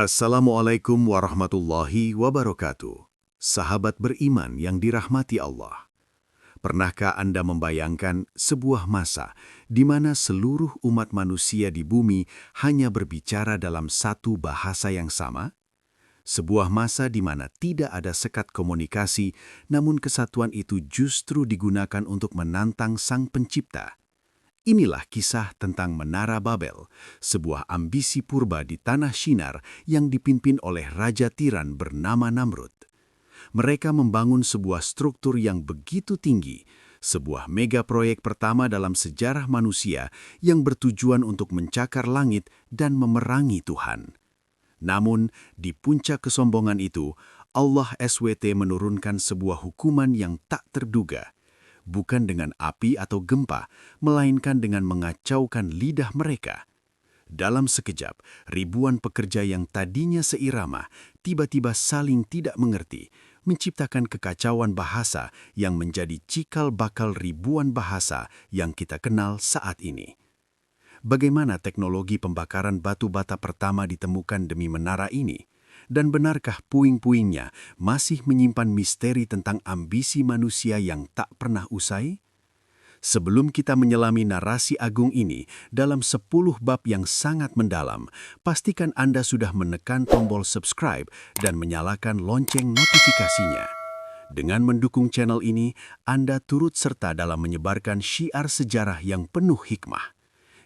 Assalamualaikum warahmatullahi wabarakatuh. Sahabat beriman yang dirahmati Allah. Pernahkah Anda membayangkan sebuah masa di mana seluruh umat manusia di bumi hanya berbicara dalam satu bahasa yang sama? Sebuah masa di mana tidak ada sekat komunikasi, namun kesatuan itu justru digunakan untuk menantang Sang Pencipta. Inilah kisah tentang Menara Babel, sebuah ambisi purba di tanah Shinar yang dipimpin oleh Raja Tiran bernama Namrud. Mereka membangun sebuah struktur yang begitu tinggi, sebuah mega proyek pertama dalam sejarah manusia yang bertujuan untuk mencakar langit dan memerangi Tuhan. Namun, di puncak kesombongan itu, Allah SWT menurunkan sebuah hukuman yang tak terduga, bukan dengan api atau gempa, melainkan dengan mengacaukan lidah mereka. Dalam sekejap, ribuan pekerja yang tadinya seirama tiba-tiba saling tidak mengerti, menciptakan kekacauan bahasa yang menjadi cikal bakal ribuan bahasa yang kita kenal saat ini. Bagaimana teknologi pembakaran batu bata pertama ditemukan demi menara ini? Dan benarkah puing-puingnya masih menyimpan misteri tentang ambisi manusia yang tak pernah usai? Sebelum kita menyelami narasi agung ini dalam 10 bab yang sangat mendalam, pastikan Anda sudah menekan tombol subscribe dan menyalakan lonceng notifikasinya. Dengan mendukung channel ini, Anda turut serta dalam menyebarkan syiar sejarah yang penuh hikmah.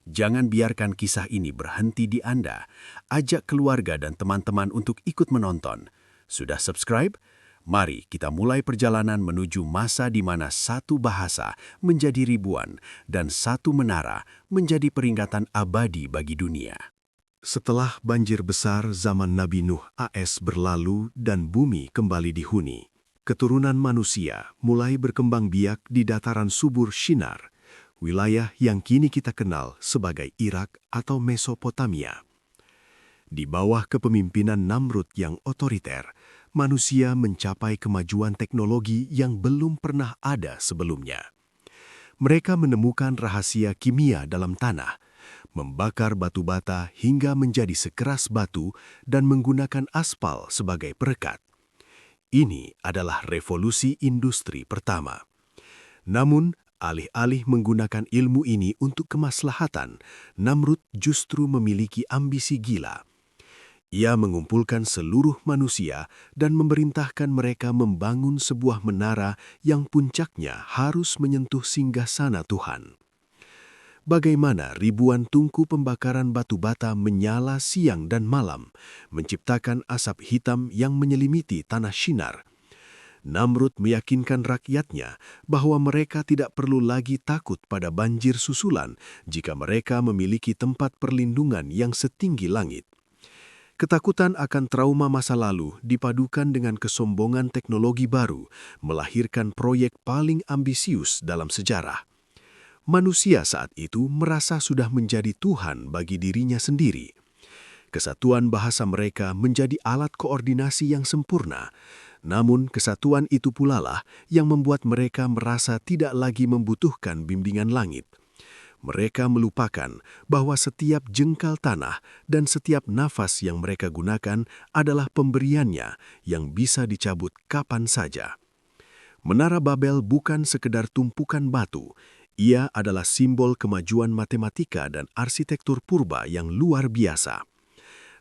Jangan biarkan kisah ini berhenti di Anda. Ajak keluarga dan teman-teman untuk ikut menonton. Sudah subscribe? Mari kita mulai perjalanan menuju masa di mana satu bahasa menjadi ribuan dan satu menara menjadi peringatan abadi bagi dunia. Setelah banjir besar zaman Nabi Nuh AS berlalu dan bumi kembali dihuni, keturunan manusia mulai berkembang biak di dataran subur Shinar, wilayah yang kini kita kenal sebagai Irak atau Mesopotamia. Di bawah kepemimpinan Namrud yang otoriter, manusia mencapai kemajuan teknologi yang belum pernah ada sebelumnya. Mereka menemukan rahasia kimia dalam tanah, membakar batu bata hingga menjadi sekeras batu dan menggunakan aspal sebagai perekat. Ini adalah revolusi industri pertama. Namun, alih-alih menggunakan ilmu ini untuk kemaslahatan, Namrud justru memiliki ambisi gila. Ia mengumpulkan seluruh manusia dan memerintahkan mereka membangun sebuah menara yang puncaknya harus menyentuh singgasana Tuhan. Bagaimana ribuan tungku pembakaran batu bata menyala siang dan malam, menciptakan asap hitam yang menyelimiti tanah Shinar. Namrud meyakinkan rakyatnya bahwa mereka tidak perlu lagi takut pada banjir susulan jika mereka memiliki tempat perlindungan yang setinggi langit. Ketakutan akan trauma masa lalu dipadukan dengan kesombongan teknologi baru, melahirkan proyek paling ambisius dalam sejarah. Manusia saat itu merasa sudah menjadi Tuhan bagi dirinya sendiri. Kesatuan bahasa mereka menjadi alat koordinasi yang sempurna. Namun kesatuan itu pula lah yang membuat mereka merasa tidak lagi membutuhkan bimbingan langit. Mereka melupakan bahwa setiap jengkal tanah dan setiap nafas yang mereka gunakan adalah pemberiannya yang bisa dicabut kapan saja. Menara Babel bukan sekedar tumpukan batu. Ia adalah simbol kemajuan matematika dan arsitektur purba yang luar biasa.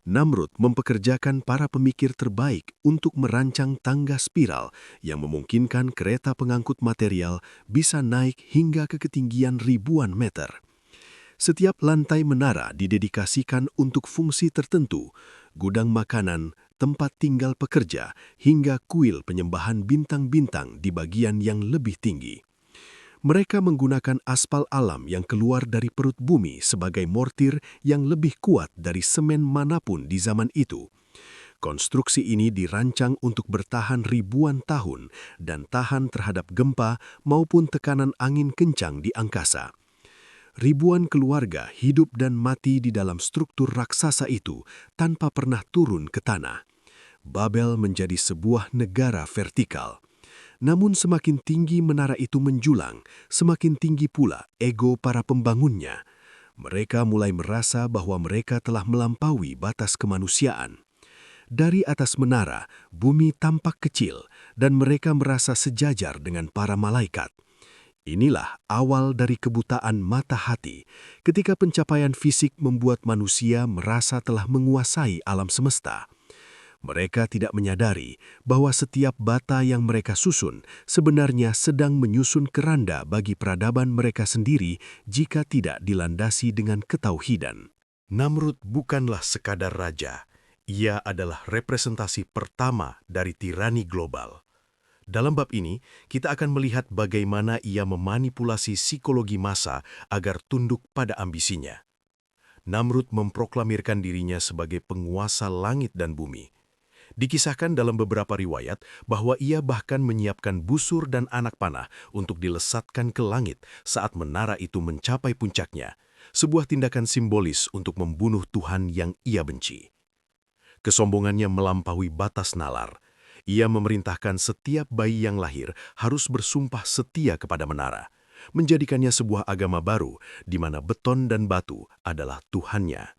Namrud mempekerjakan para pemikir terbaik untuk merancang tangga spiral yang memungkinkan kereta pengangkut material bisa naik hingga ke ketinggian ribuan meter. Setiap lantai menara didedikasikan untuk fungsi tertentu, gudang makanan, tempat tinggal pekerja, hingga kuil penyembahan bintang-bintang di bagian yang lebih tinggi. Mereka menggunakan aspal alam yang keluar dari perut bumi sebagai mortir yang lebih kuat dari semen manapun di zaman itu. Konstruksi ini dirancang untuk bertahan ribuan tahun dan tahan terhadap gempa maupun tekanan angin kencang di angkasa. Ribuan keluarga hidup dan mati di dalam struktur raksasa itu tanpa pernah turun ke tanah. Babel menjadi sebuah negara vertikal. Namun semakin tinggi menara itu menjulang, semakin tinggi pula ego para pembangunnya. Mereka mulai merasa bahwa mereka telah melampaui batas kemanusiaan. Dari atas menara, bumi tampak kecil dan mereka merasa sejajar dengan para malaikat. Inilah awal dari kebutaan mata hati ketika pencapaian fisik membuat manusia merasa telah menguasai alam semesta. Mereka tidak menyadari bahwa setiap bata yang mereka susun sebenarnya sedang menyusun keranda bagi peradaban mereka sendiri jika tidak dilandasi dengan ketauhidan. Namrud bukanlah sekadar raja, ia adalah representasi pertama dari tirani global. Dalam bab ini, kita akan melihat bagaimana ia memanipulasi psikologi massa agar tunduk pada ambisinya. Namrud memproklamirkan dirinya sebagai penguasa langit dan bumi. Dikisahkan dalam beberapa riwayat bahwa ia bahkan menyiapkan busur dan anak panah untuk dilesatkan ke langit saat menara itu mencapai puncaknya, sebuah tindakan simbolis untuk membunuh Tuhan yang ia benci. Kesombongannya melampaui batas nalar. Ia memerintahkan setiap bayi yang lahir harus bersumpah setia kepada menara, menjadikannya sebuah agama baru di mana beton dan batu adalah Tuhannya.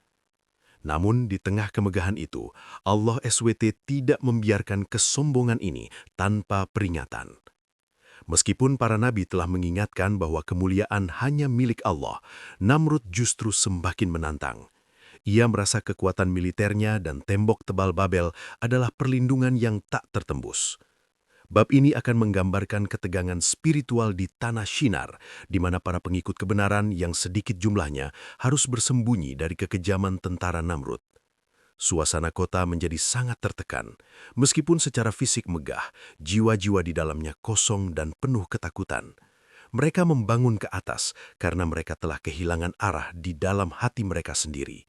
Namun di tengah kemegahan itu, Allah SWT tidak membiarkan kesombongan ini tanpa peringatan. Meskipun para nabi telah mengingatkan bahwa kemuliaan hanya milik Allah, Namrud justru semakin menantang. Ia merasa kekuatan militernya dan tembok tebal Babel adalah perlindungan yang tak tertembus. Bab ini akan menggambarkan ketegangan spiritual di tanah Shinar, di mana para pengikut kebenaran yang sedikit jumlahnya harus bersembunyi dari kekejaman tentara Namrud. Suasana kota menjadi sangat tertekan. Meskipun secara fisik megah, jiwa-jiwa di dalamnya kosong dan penuh ketakutan. Mereka membangun ke atas karena mereka telah kehilangan arah di dalam hati mereka sendiri.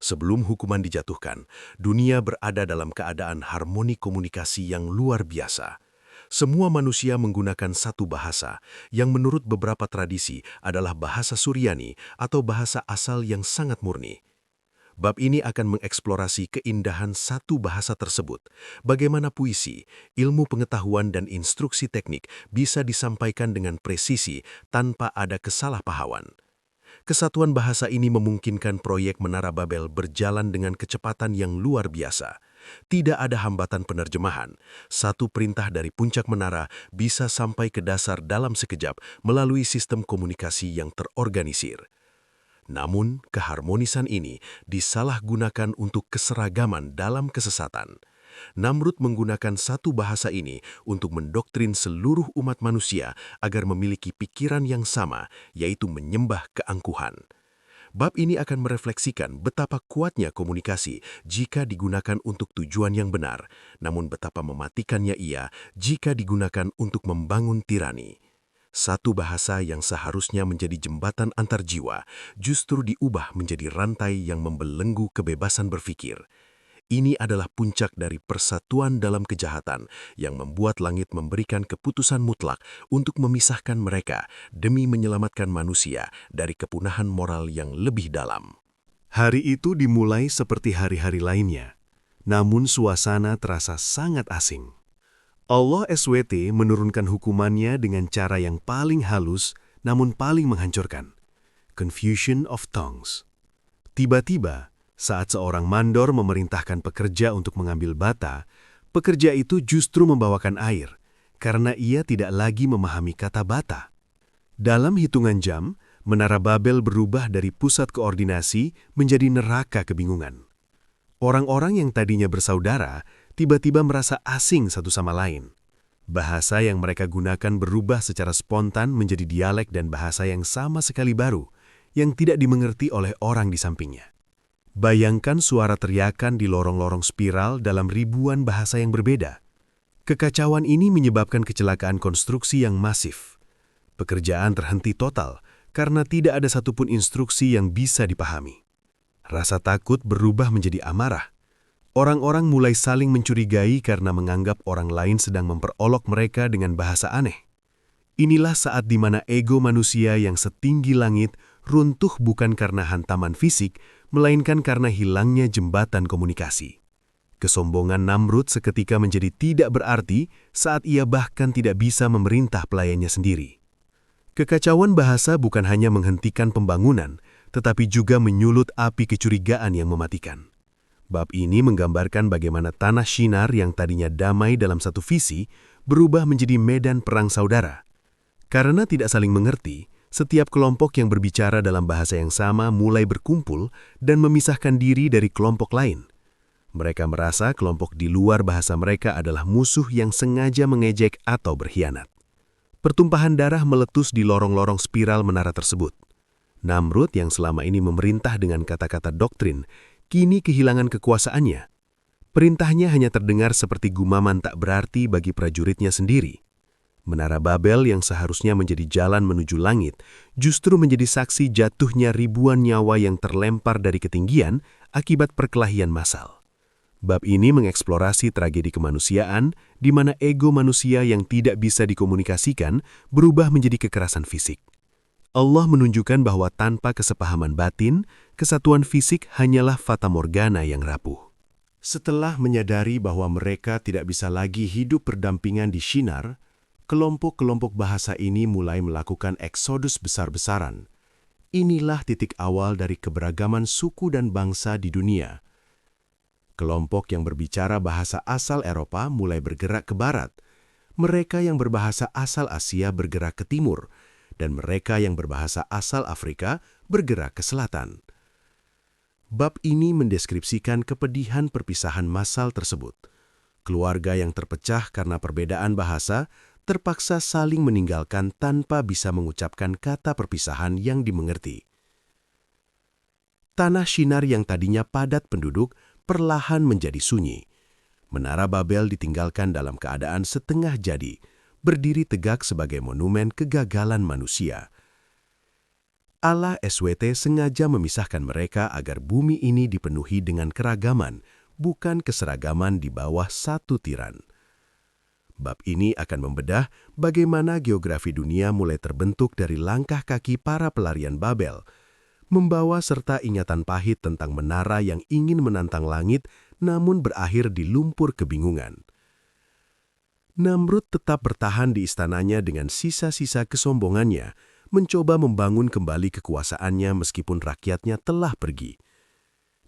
Sebelum hukuman dijatuhkan, dunia berada dalam keadaan harmoni komunikasi yang luar biasa. Semua manusia menggunakan satu bahasa, yang menurut beberapa tradisi adalah bahasa Suryani atau bahasa asal yang sangat murni. Bab ini akan mengeksplorasi keindahan satu bahasa tersebut, bagaimana puisi, ilmu pengetahuan dan instruksi teknik bisa disampaikan dengan presisi tanpa ada kesalahpahaman. Kesatuan bahasa ini memungkinkan proyek Menara Babel berjalan dengan kecepatan yang luar biasa. Tidak ada hambatan penerjemahan. Satu perintah dari puncak menara bisa sampai ke dasar dalam sekejap melalui sistem komunikasi yang terorganisir. Namun, keharmonisan ini disalahgunakan untuk keseragaman dalam kesesatan. Namrud menggunakan satu bahasa ini untuk mendoktrin seluruh umat manusia agar memiliki pikiran yang sama, yaitu menyembah keangkuhan. Bab ini akan merefleksikan betapa kuatnya komunikasi jika digunakan untuk tujuan yang benar, namun betapa mematikannya ia jika digunakan untuk membangun tirani. Satu bahasa yang seharusnya menjadi jembatan antar jiwa justru diubah menjadi rantai yang membelenggu kebebasan berpikir. Ini adalah puncak dari persatuan dalam kejahatan yang membuat langit memberikan keputusan mutlak untuk memisahkan mereka demi menyelamatkan manusia dari kepunahan moral yang lebih dalam. Hari itu dimulai seperti hari-hari lainnya, namun suasana terasa sangat asing. Allah SWT menurunkan hukumannya dengan cara yang paling halus namun paling menghancurkan. Confusion of tongues. Tiba-tiba, saat seorang mandor memerintahkan pekerja untuk mengambil bata, pekerja itu justru membawakan air, karena ia tidak lagi memahami kata bata. Dalam hitungan jam, Menara Babel berubah dari pusat koordinasi menjadi neraka kebingungan. Orang-orang yang tadinya bersaudara, tiba-tiba merasa asing satu sama lain. Bahasa yang mereka gunakan berubah secara spontan menjadi dialek dan bahasa yang sama sekali baru, yang tidak dimengerti oleh orang di sampingnya. Bayangkan suara teriakan di lorong-lorong spiral dalam ribuan bahasa yang berbeda. Kekacauan ini menyebabkan kecelakaan konstruksi yang masif. Pekerjaan terhenti total karena tidak ada satupun instruksi yang bisa dipahami. Rasa takut berubah menjadi amarah. Orang-orang mulai saling mencurigai karena menganggap orang lain sedang memperolok mereka dengan bahasa aneh. Inilah saat di mana ego manusia yang setinggi langit runtuh bukan karena hantaman fisik, melainkan karena hilangnya jembatan komunikasi. Kesombongan Namrud seketika menjadi tidak berarti saat ia bahkan tidak bisa memerintah pelayannya sendiri. Kekacauan bahasa bukan hanya menghentikan pembangunan, tetapi juga menyulut api kecurigaan yang mematikan. Bab ini menggambarkan bagaimana tanah Shinar yang tadinya damai dalam satu visi berubah menjadi medan perang saudara. Karena tidak saling mengerti, setiap kelompok yang berbicara dalam bahasa yang sama mulai berkumpul dan memisahkan diri dari kelompok lain. Mereka merasa kelompok di luar bahasa mereka adalah musuh yang sengaja mengejek atau berkhianat. Pertumpahan darah meletus di lorong-lorong spiral menara tersebut. Namrud yang selama ini memerintah dengan kata-kata doktrin, kini kehilangan kekuasaannya. Perintahnya hanya terdengar seperti gumaman tak berarti bagi prajuritnya sendiri. Menara Babel yang seharusnya menjadi jalan menuju langit, justru menjadi saksi jatuhnya ribuan nyawa yang terlempar dari ketinggian akibat perkelahian massal. Bab ini mengeksplorasi tragedi kemanusiaan, di mana ego manusia yang tidak bisa dikomunikasikan berubah menjadi kekerasan fisik. Allah menunjukkan bahwa tanpa kesepahaman batin, kesatuan fisik hanyalah fata morgana yang rapuh. Setelah menyadari bahwa mereka tidak bisa lagi hidup berdampingan di Shinar, kelompok-kelompok bahasa ini mulai melakukan eksodus besar-besaran. Inilah titik awal dari keberagaman suku dan bangsa di dunia. Kelompok yang berbicara bahasa asal Eropa mulai bergerak ke barat. Mereka yang berbahasa asal Asia bergerak ke timur, dan mereka yang berbahasa asal Afrika bergerak ke selatan. Bab ini mendeskripsikan kepedihan perpisahan massal tersebut. Keluarga yang terpecah karena perbedaan bahasa terpaksa saling meninggalkan tanpa bisa mengucapkan kata perpisahan yang dimengerti. Tanah Shinar yang tadinya padat penduduk perlahan menjadi sunyi. Menara Babel ditinggalkan dalam keadaan setengah jadi, berdiri tegak sebagai monumen kegagalan manusia. Allah SWT sengaja memisahkan mereka agar bumi ini dipenuhi dengan keragaman, bukan keseragaman di bawah satu tiran. Bab ini akan membedah bagaimana geografi dunia mulai terbentuk dari langkah kaki para pelarian Babel, membawa serta ingatan pahit tentang menara yang ingin menantang langit namun berakhir di lumpur kebingungan. Namrud tetap bertahan di istananya dengan sisa-sisa kesombongannya, mencoba membangun kembali kekuasaannya meskipun rakyatnya telah pergi.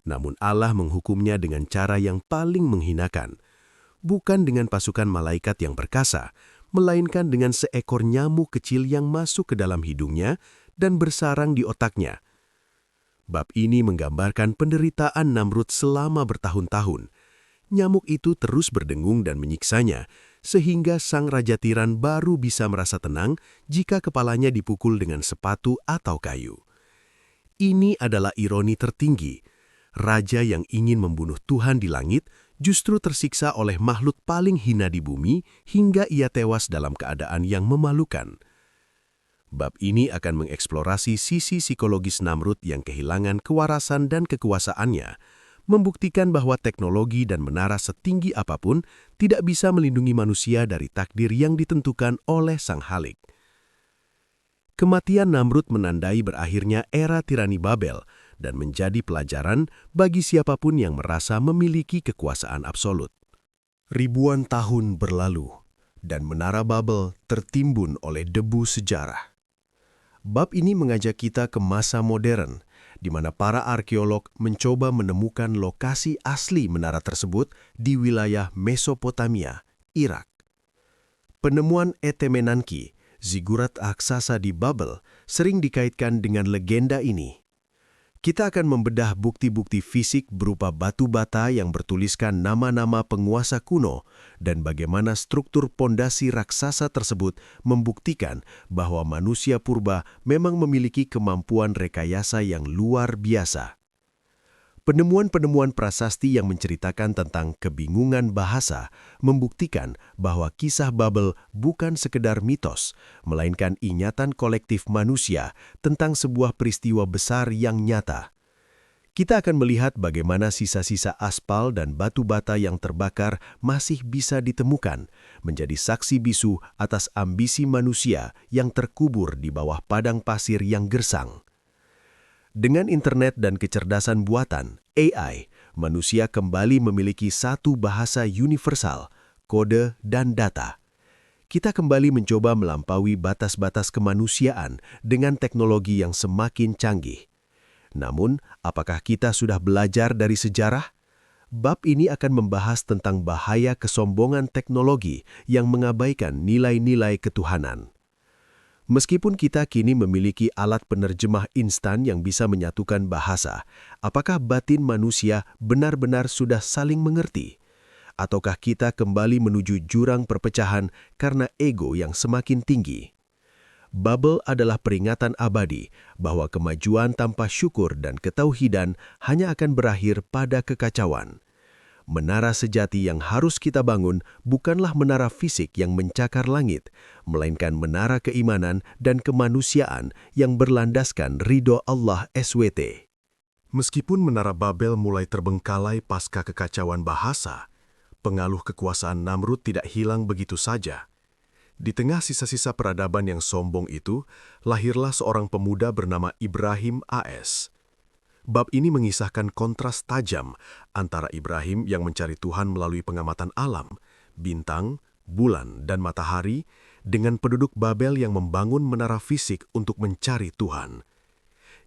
Namun Allah menghukumnya dengan cara yang paling menghinakan, bukan dengan pasukan malaikat yang perkasa, melainkan dengan seekor nyamuk kecil yang masuk ke dalam hidungnya dan bersarang di otaknya. Bab ini menggambarkan penderitaan Namrud selama bertahun-tahun. Nyamuk itu terus berdengung dan menyiksanya, sehingga sang raja tiran baru bisa merasa tenang jika kepalanya dipukul dengan sepatu atau kayu. Ini adalah ironi tertinggi. Raja yang ingin membunuh Tuhan di langit justru tersiksa oleh makhluk paling hina di bumi hingga ia tewas dalam keadaan yang memalukan. Bab ini akan mengeksplorasi sisi psikologis Namrud yang kehilangan kewarasan dan kekuasaannya, membuktikan bahwa teknologi dan menara setinggi apapun tidak bisa melindungi manusia dari takdir yang ditentukan oleh Sang Khalik. Kematian Namrud menandai berakhirnya era tirani Babel dan menjadi pelajaran bagi siapapun yang merasa memiliki kekuasaan absolut. Ribuan tahun berlalu, dan menara Babel tertimbun oleh debu sejarah. Bab ini mengajak kita ke masa modern, di mana para arkeolog mencoba menemukan lokasi asli menara tersebut di wilayah Mesopotamia, Irak. Penemuan Etemenanki, zigurat raksasa di Babel, sering dikaitkan dengan legenda ini. Kita akan membedah bukti-bukti fisik berupa batu bata yang bertuliskan nama-nama penguasa kuno dan bagaimana struktur pondasi raksasa tersebut membuktikan bahwa manusia purba memang memiliki kemampuan rekayasa yang luar biasa. Penemuan-penemuan prasasti yang menceritakan tentang kebingungan bahasa membuktikan bahwa kisah Babel bukan sekedar mitos, melainkan ingatan kolektif manusia tentang sebuah peristiwa besar yang nyata. Kita akan melihat bagaimana sisa-sisa aspal dan batu bata yang terbakar masih bisa ditemukan, menjadi saksi bisu atas ambisi manusia yang terkubur di bawah padang pasir yang gersang. Dengan internet dan kecerdasan buatan, AI, manusia kembali memiliki satu bahasa universal, kode dan data. Kita kembali mencoba melampaui batas-batas kemanusiaan dengan teknologi yang semakin canggih. Namun, apakah kita sudah belajar dari sejarah? Bab ini akan membahas tentang bahaya kesombongan teknologi yang mengabaikan nilai-nilai ketuhanan. Meskipun kita kini memiliki alat penerjemah instan yang bisa menyatukan bahasa, apakah batin manusia benar-benar sudah saling mengerti? Ataukah kita kembali menuju jurang perpecahan karena ego yang semakin tinggi? Babel adalah peringatan abadi bahwa kemajuan tanpa syukur dan ketauhidan hanya akan berakhir pada kekacauan. Menara sejati yang harus kita bangun bukanlah menara fisik yang mencakar langit, melainkan menara keimanan dan kemanusiaan yang berlandaskan ridho Allah SWT. Meskipun menara Babel mulai terbengkalai pasca kekacauan bahasa, pengaruh kekuasaan Namrud tidak hilang begitu saja. Di tengah sisa-sisa peradaban yang sombong itu, lahirlah seorang pemuda bernama Ibrahim AS. Bab ini mengisahkan kontras tajam antara Ibrahim yang mencari Tuhan melalui pengamatan alam, bintang, bulan, dan matahari, dengan penduduk Babel yang membangun menara fisik untuk mencari Tuhan.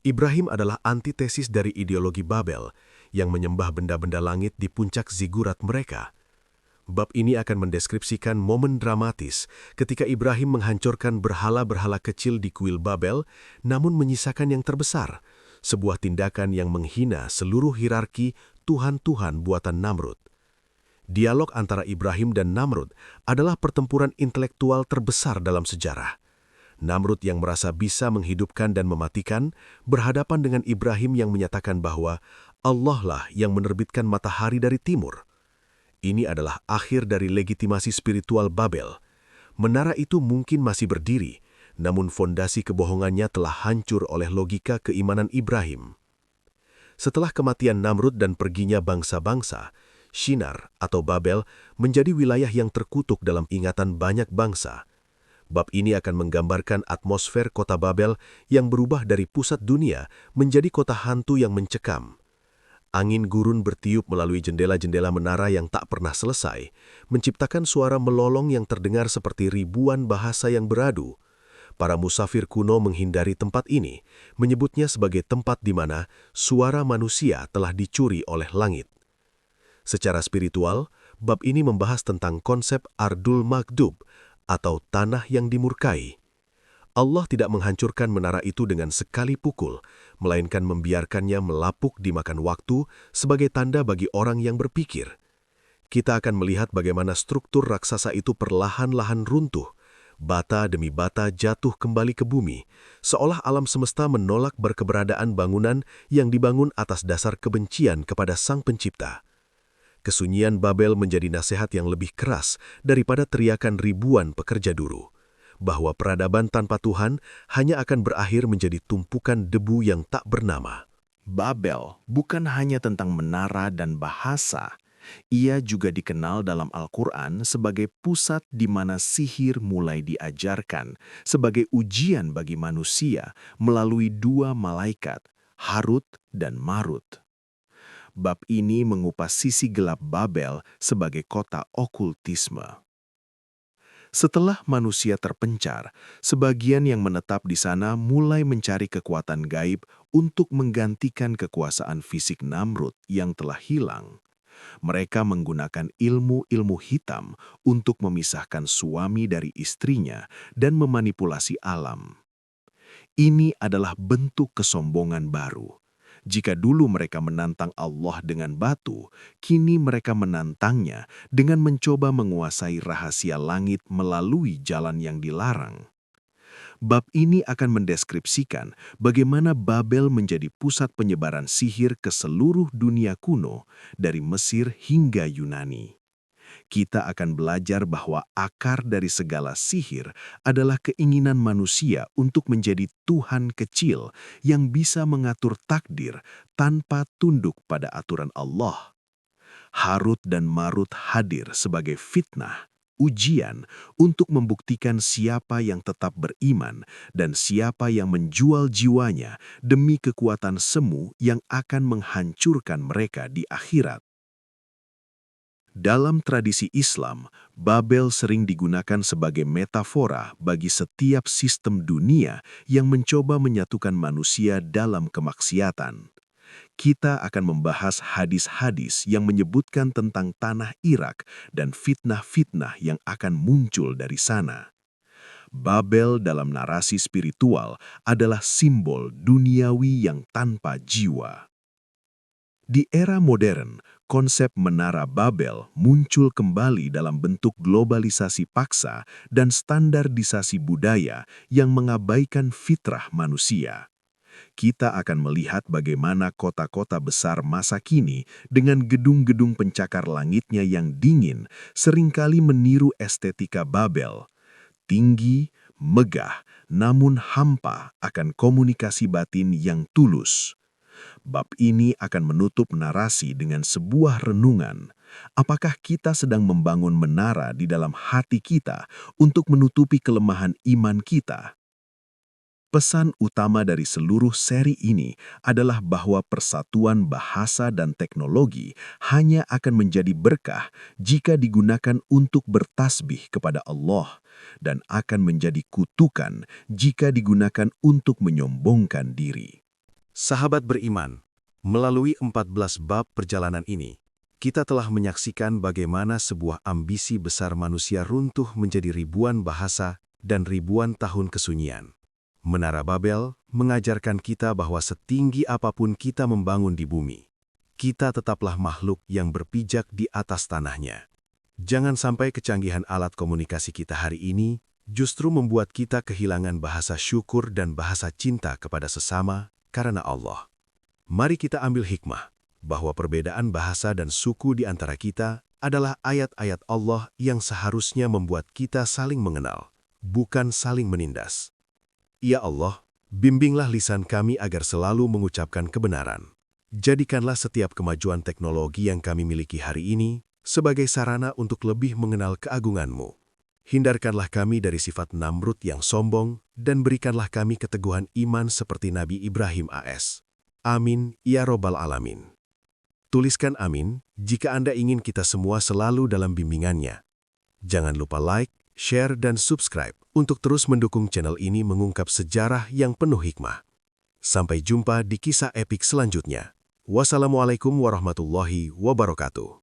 Ibrahim adalah antitesis dari ideologi Babel yang menyembah benda-benda langit di puncak zigurat mereka. Bab ini akan mendeskripsikan momen dramatis ketika Ibrahim menghancurkan berhala-berhala kecil di kuil Babel, namun menyisakan yang terbesar, sebuah tindakan yang menghina seluruh hierarki Tuhan-Tuhan buatan Namrud. Dialog antara Ibrahim dan Namrud adalah pertempuran intelektual terbesar dalam sejarah. Namrud yang merasa bisa menghidupkan dan mematikan, berhadapan dengan Ibrahim yang menyatakan bahwa Allah lah yang menerbitkan matahari dari timur. Ini adalah akhir dari legitimasi spiritual Babel. Menara itu mungkin masih berdiri, namun fondasi kebohongannya telah hancur oleh logika keimanan Ibrahim. Setelah kematian Namrud dan perginya bangsa-bangsa, Shinar atau Babel menjadi wilayah yang terkutuk dalam ingatan banyak bangsa. Bab ini akan menggambarkan atmosfer kota Babel yang berubah dari pusat dunia menjadi kota hantu yang mencekam. Angin gurun bertiup melalui jendela-jendela menara yang tak pernah selesai, menciptakan suara melolong yang terdengar seperti ribuan bahasa yang beradu. Para musafir kuno menghindari tempat ini, menyebutnya sebagai tempat di mana suara manusia telah dicuri oleh langit. Secara spiritual, bab ini membahas tentang konsep Ardul Maghdub atau tanah yang dimurkai. Allah tidak menghancurkan menara itu dengan sekali pukul, melainkan membiarkannya melapuk dimakan waktu sebagai tanda bagi orang yang berpikir. Kita akan melihat bagaimana struktur raksasa itu perlahan-lahan runtuh, bata demi bata jatuh kembali ke bumi, seolah alam semesta menolak berkeberadaan bangunan yang dibangun atas dasar kebencian kepada Sang Pencipta. Kesunyian Babel menjadi nasihat yang lebih keras daripada teriakan ribuan pekerja buruh, bahwa peradaban tanpa Tuhan hanya akan berakhir menjadi tumpukan debu yang tak bernama. Babel bukan hanya tentang menara dan bahasa. Ia juga dikenal dalam Al-Quran sebagai pusat di mana sihir mulai diajarkan sebagai ujian bagi manusia melalui dua malaikat, Harut dan Marut. Bab ini mengupas sisi gelap Babel sebagai kota okultisme. Setelah manusia terpencar, sebagian yang menetap di sana mulai mencari kekuatan gaib untuk menggantikan kekuasaan fisik Namrud yang telah hilang. Mereka menggunakan ilmu-ilmu hitam untuk memisahkan suami dari istrinya dan memanipulasi alam. Ini adalah bentuk kesombongan baru. Jika dulu mereka menantang Allah dengan batu, kini mereka menantangnya dengan mencoba menguasai rahasia langit melalui jalan yang dilarang. Bab ini akan mendeskripsikan bagaimana Babel menjadi pusat penyebaran sihir ke seluruh dunia kuno, dari Mesir hingga Yunani. Kita akan belajar bahwa akar dari segala sihir adalah keinginan manusia untuk menjadi Tuhan kecil yang bisa mengatur takdir tanpa tunduk pada aturan Allah. Harut dan Marut hadir sebagai fitnah, ujian untuk membuktikan siapa yang tetap beriman dan siapa yang menjual jiwanya demi kekuatan semu yang akan menghancurkan mereka di akhirat. Dalam tradisi Islam, Babel sering digunakan sebagai metafora bagi setiap sistem dunia yang mencoba menyatukan manusia dalam kemaksiatan. Kita akan membahas hadis-hadis yang menyebutkan tentang tanah Irak dan fitnah-fitnah yang akan muncul dari sana. Babel dalam narasi spiritual adalah simbol duniawi yang tanpa jiwa. Di era modern, konsep menara Babel muncul kembali dalam bentuk globalisasi paksa dan standarisasi budaya yang mengabaikan fitrah manusia. Kita akan melihat bagaimana kota-kota besar masa kini dengan gedung-gedung pencakar langitnya yang dingin seringkali meniru estetika Babel. Tinggi, megah, namun hampa akan komunikasi batin yang tulus. Bab ini akan menutup narasi dengan sebuah renungan. Apakah kita sedang membangun menara di dalam hati kita untuk menutupi kelemahan iman kita? Pesan utama dari seluruh seri ini adalah bahwa persatuan bahasa dan teknologi hanya akan menjadi berkah jika digunakan untuk bertasbih kepada Allah dan akan menjadi kutukan jika digunakan untuk menyombongkan diri. Sahabat beriman, melalui 14 bab perjalanan ini, kita telah menyaksikan bagaimana sebuah ambisi besar manusia runtuh menjadi ribuan bahasa dan ribuan tahun kesunyian. Menara Babel mengajarkan kita bahwa setinggi apapun kita membangun di bumi, kita tetaplah makhluk yang berpijak di atas tanahnya. Jangan sampai kecanggihan alat komunikasi kita hari ini justru membuat kita kehilangan bahasa syukur dan bahasa cinta kepada sesama karena Allah. Mari kita ambil hikmah bahwa perbedaan bahasa dan suku di antara kita adalah ayat-ayat Allah yang seharusnya membuat kita saling mengenal, bukan saling menindas. Ya Allah, bimbinglah lisan kami agar selalu mengucapkan kebenaran. Jadikanlah setiap kemajuan teknologi yang kami miliki hari ini sebagai sarana untuk lebih mengenal keagungan-Mu. Hindarkanlah kami dari sifat Namrud yang sombong dan berikanlah kami keteguhan iman seperti Nabi Ibrahim AS. Amin, ya Robbal Alamin. Tuliskan amin jika Anda ingin kita semua selalu dalam bimbingannya. Jangan lupa like, share, dan subscribe untuk terus mendukung channel ini mengungkap sejarah yang penuh hikmah. Sampai jumpa di kisah epik selanjutnya. Wassalamualaikum warahmatullahi wabarakatuh.